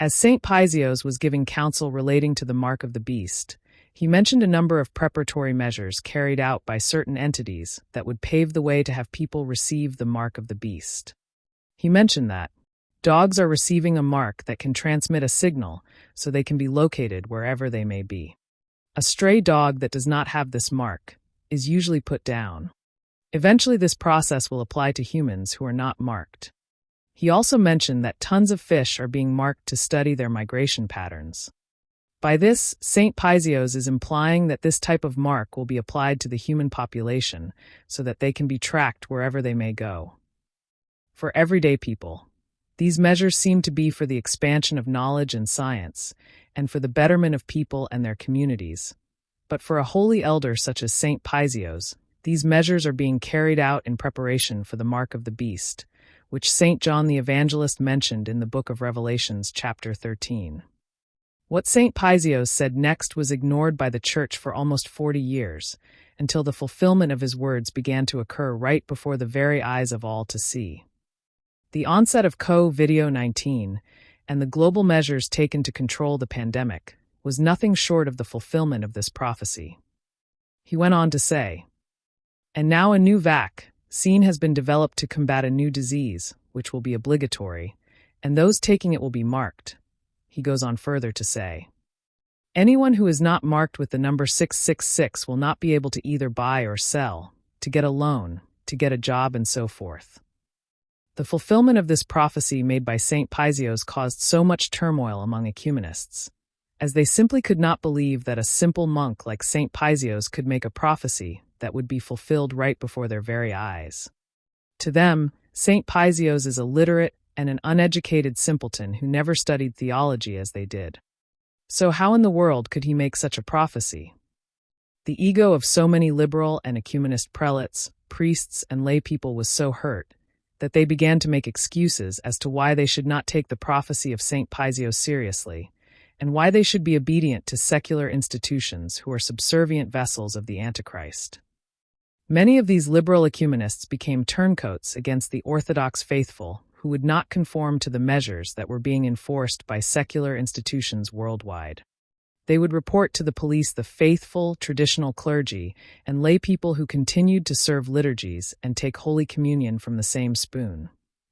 As Saint Paisios was giving counsel relating to the mark of the beast, he mentioned a number of preparatory measures carried out by certain entities that would pave the way to have people receive the mark of the beast. He mentioned that dogs are receiving a mark that can transmit a signal so they can be located wherever they may be. A stray dog that does not have this mark is usually put down. Eventually, this process will apply to humans who are not marked. He also mentioned that tons of fish are being marked to study their migration patterns. By this, Saint Paisios is implying that this type of mark will be applied to the human population so that they can be tracked wherever they may go. For everyday people, these measures seem to be for the expansion of knowledge and science, and for the betterment of people and their communities. But for a holy elder such as Saint Paisios, these measures are being carried out in preparation for the mark of the beast, which Saint John the Evangelist mentioned in the book of Revelations, chapter 13. What Saint Paisios said next was ignored by the Church for almost 40 years, until the fulfillment of his words began to occur right before the very eyes of all to see. The onset of COVID-19 and the global measures taken to control the pandemic was nothing short of the fulfillment of this prophecy. He went on to say, "And now a new vaccine has been developed to combat a new disease, which will be obligatory, and those taking it will be marked." He goes on further to say, "Anyone who is not marked with the number 666 will not be able to either buy or sell, to get a loan, to get a job, and so forth." The fulfillment of this prophecy made by Saint Paisios caused so much turmoil among ecumenists, as they simply could not believe that a simple monk like Saint Paisios could make a prophecy that would be fulfilled right before their very eyes. To them, Saint Paisios is illiterate and an uneducated simpleton who never studied theology as they did. So how in the world could he make such a prophecy? The ego of so many liberal and ecumenist prelates, priests, and lay people was so hurt that they began to make excuses as to why they should not take the prophecy of Saint Paisios seriously, and why they should be obedient to secular institutions who are subservient vessels of the Antichrist. Many of these liberal ecumenists became turncoats against the Orthodox faithful who would not conform to the measures that were being enforced by secular institutions worldwide. They would report to the police the faithful, traditional clergy and lay people who continued to serve liturgies and take Holy Communion from the same spoon,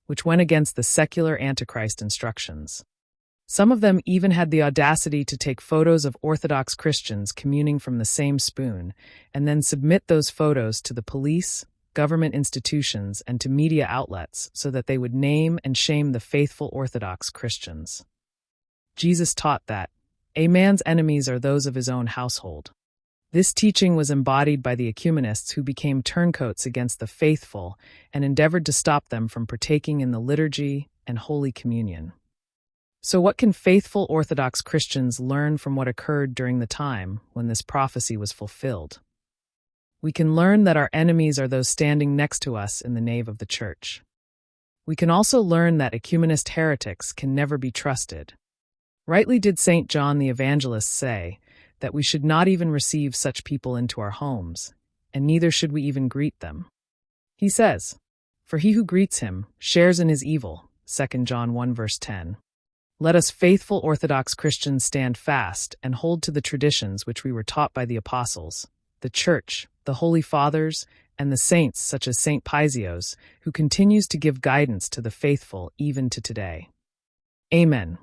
which went against the secular Antichrist instructions. Some of them even had the audacity to take photos of Orthodox Christians communing from the same spoon and then submit those photos to the police, government institutions, and to media outlets so that they would name and shame the faithful Orthodox Christians. Jesus taught that a man's enemies are those of his own household. This teaching was embodied by the ecumenists who became turncoats against the faithful and endeavored to stop them from partaking in the liturgy and Holy Communion. So what can faithful Orthodox Christians learn from what occurred during the time when this prophecy was fulfilled? We can learn that our enemies are those standing next to us in the nave of the Church. We can also learn that ecumenist heretics can never be trusted. Rightly did Saint John the Evangelist say that we should not even receive such people into our homes, and neither should we even greet them. He says, "For he who greets him shares in his evil," 2 John 1 verse 10. Let us faithful Orthodox Christians stand fast and hold to the traditions which we were taught by the apostles, the Church, the Holy Fathers, and the saints such as Saint Paisios, who continues to give guidance to the faithful even to today. Amen.